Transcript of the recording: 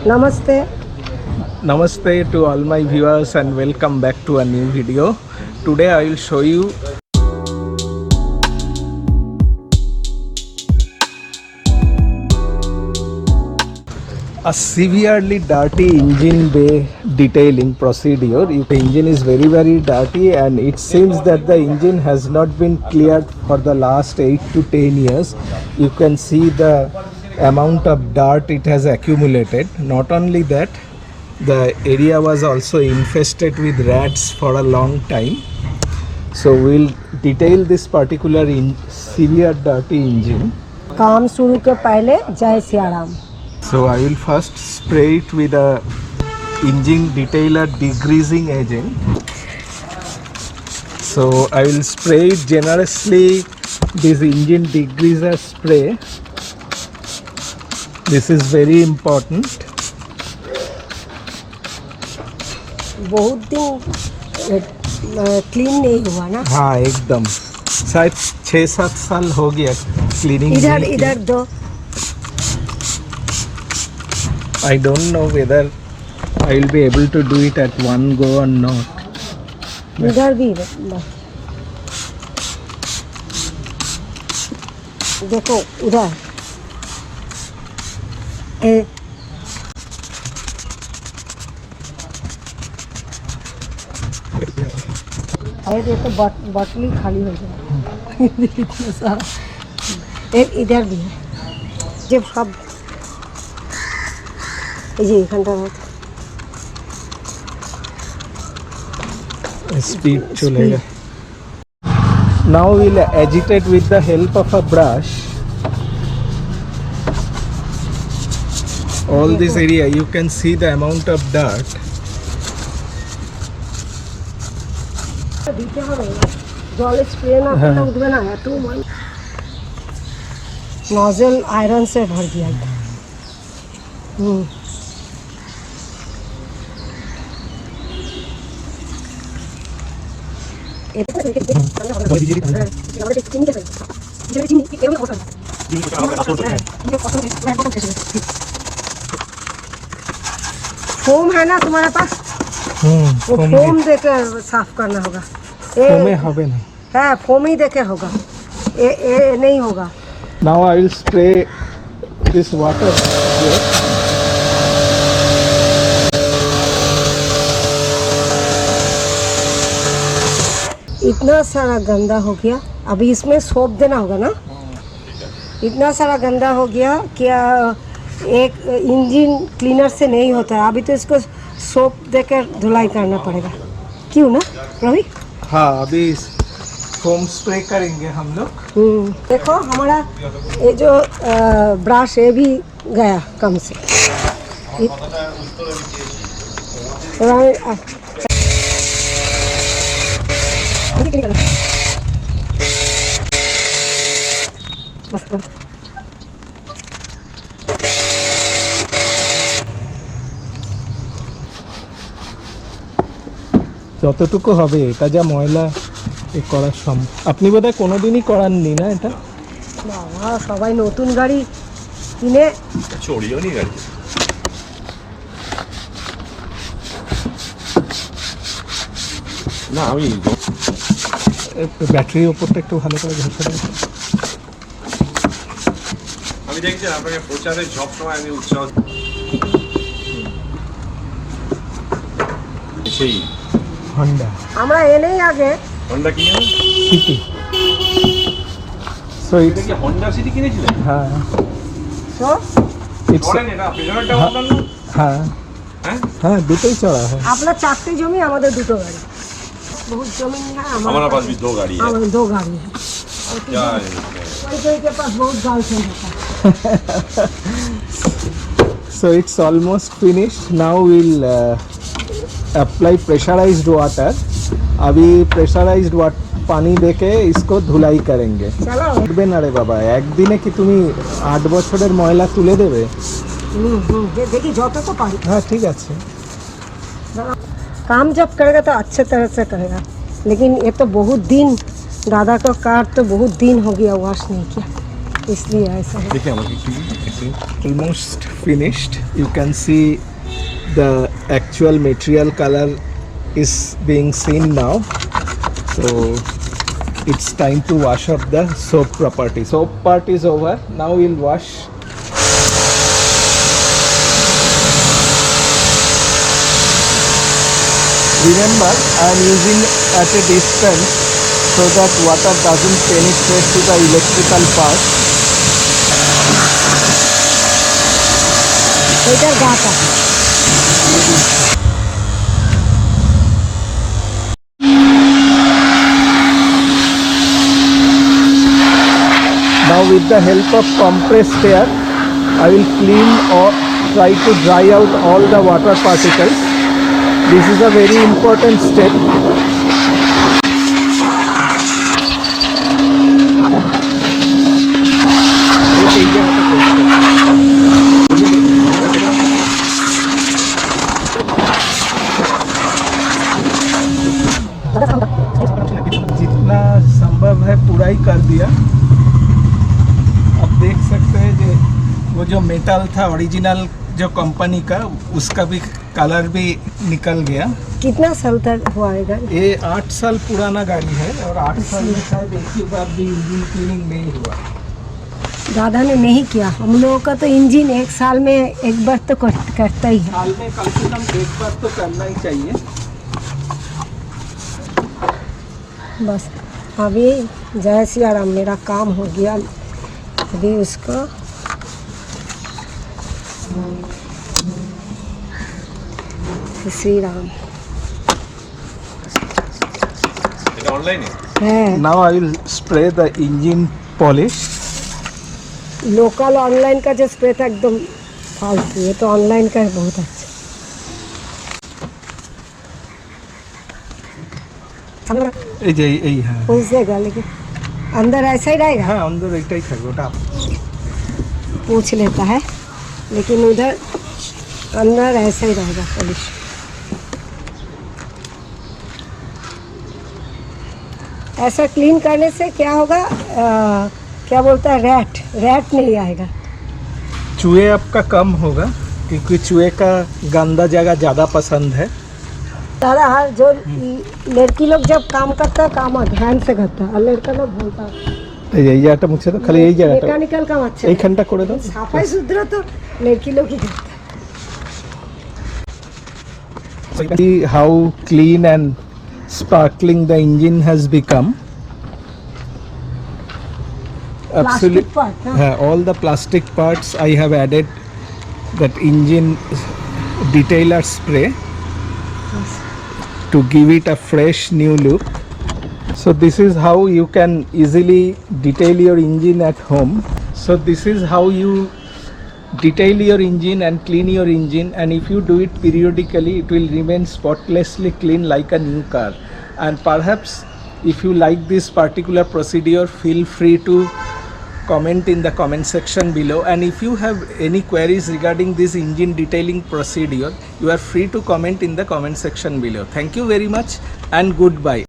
Namaste. Namaste to all my viewers and welcome back to a new video. Today I will show you a severely dirty engine bay detailing procedure. The engine is very dirty and it seems that the engine has not been cleared for the last 8 to 10 years. You can see the amount of dirt it has accumulated. Not only that, the area was also infested with rats for a long time. So we'll detail this particular severe dirty engine. काम शुरू के पहले जय Siya Ram. So I will first spray it with a engine detailer degreasing agent. So I will spray it generously, this engine degreaser spray. This is very important. बहुत दिन clean नहीं हुआ ना. हाँ एकदम, शायद 6-7 साल हो गया क्लीनिंग. इधर दो. I don't know whether I will be able to do it at one go or not. इधर भी देखो उधर. अरे तो बॉटल खाली हो जाए. इतना सारा. एक इधर भी है. जब सब ये घंटा speed चलेगा. Now we'll agitate with the help of a brush all this area. You can see the amount of dirt. जल स्प्रे ना करना उठबे ना है तो नोजल आयरन से भर दिया था. फोम है ना तुम्हारे पास? वो फोम देकर साफ करना होगा. फोम হবে না. है फोम ही देके होगा. ये नहीं होगा. Now I will spray this water here. इतना सारा गंदा हो गया. अभी इसमें सोप देना होगा ना. इतना सारा गंदा हो गया क्या एक इंजन क्लीनर से नहीं होता है. अभी तो इसको सोप देकर धुलाई करना पड़ेगा. क्यों ना रवि? हाँ अभी फोम स्प्रे करेंगे हम लोग. देखो हमारा ये जो ब्रश ये भी गया कम से. যতটুকু হবে. এটা যা ময়লা করার আপনি বোধহয় কোনোদিনই করাননি না এটা? বাবা সবাই নতুন গাড়ি কিনে চড়িও নি গাড়ি. না আমি ব্যাটারির উপরটা একটু ভালো করে ঘষে দেবো. আমি দেখছি আপনাকে প্রচারে সব সময় আমি উৎসাহ সেই হন্ডা আমরা এনেই আগে হন্ডা কিনে সিটি. সো এটা কি হন্ডা সিটি কিনেছিলেন? হ্যাঁ তো ইটস চড়েন এটা পেছনেরটা হন্ডা না? হ্যাঁ হ্যাঁ হ্যাঁ দুটোই চড়া হয়. আপনার 4টে জমি আমাদের 2টো গাড়ি. बहुत जमीन है हमारा पास भी 2 गाड़ी है. 2 गाड़ी है. क्या कोई के पास बहुत गर्लफ्रेंड होता है. So it's almost finished. Now we'll apply pressurized water. अभी pressurized पानी देके इसको धुलाई करेंगे. चलो उठबे ना रे बाबा. একদিনে কি তুমি 8 বছরের ময়লা তুলে দেবে? देखी যত তো পারি. হ্যাঁ ঠিক আছে. काम जब करेगा तो अच्छे तरह से करेगा. लेकिन ये तो बहुत दिन दादा का कार तो बहुत दिन हो गया वॉश नहीं किया, इसलिए ऐसा है. देखिए আমাকে একটু see. almost finished. You can see the actual material color is being seen now. So it's time to wash up the soap property. Soap part is over. Now we'll wash. Remember, I am using at a distance so that water doesn't penetrate to the electrical part. इधर गाता Now with the help of compressed air, I will clean or try to dry out all the water particles. This is a very important step. जितना संभव है पूरा ही कर दिया. अब देख सकते हैं कि वो जो मेटल था ओरिजिनल जो कंपनी का, उसका भी कलर भी निकल गया. कितना साल तक हुआ है गाड़ी? ये 8 साल पुराना गाड़ी है और 8 साल में शायद एक ही बार भी इंजन क्लीनिंग नहीं हुआ. दादा ने नहीं किया. हम लोगों का तो इंजन 1 साल में एक बार तो करता ही है. साल में कम से कम एक बार तो करना ही चाहिए. बस अभी जय श्री राम, मेरा काम हो गया. अभी उसको श्री राम এটা অনলাইনে है. Now I will spray the engine polish. Local online का जो स्प्रे था एकदम फालतू. ये तो ऑनलाइन का है बहुत अच्छा. এই যে এই হ্যাঁ पूछ देगा लेकिन अंदर ऐसा ही रहेगा. হ্যাঁ অন্দর এইটাই থাকবে. ওটা पूछ लेता है लेकिन उधर अंदर ऐसा ही रहेगा पॉलिश. ऐसा क्लीन करने से क्या होगा, क्या बोलता है, रैट नहीं आएगा. चूहे आपका कम होगा क्योंकि चूहे का गंदा जगह ज़्यादा पसंद है. सारा हर जो लड़की लोग जब काम करता है काम ध्यान से करता है और लड़का लोग बोलता है. এই জায়গাটা মুছে তো খালি এই জায়গাটা মেকানিক্যাল কাম আচ্ছা এইখানটা করে দাও. সাফাই সুতরা তো লড়কি লোग ही करता है. See how clean and sparkling the engine has become. Absolutely. Plastic part, huh? All the plastic parts I have added that engine detailer spray to give it a fresh new look. So this is how you can easily detail your engine at home. So this is how you detail your engine and clean your engine, and if you do it periodically it will remain spotlessly clean like a new car. And perhaps if you like this particular procedure, feel free to comment in the comment section below, and if you have any queries regarding this engine detailing procedure, you are free to comment in the comment section below. Thank you very much and goodbye.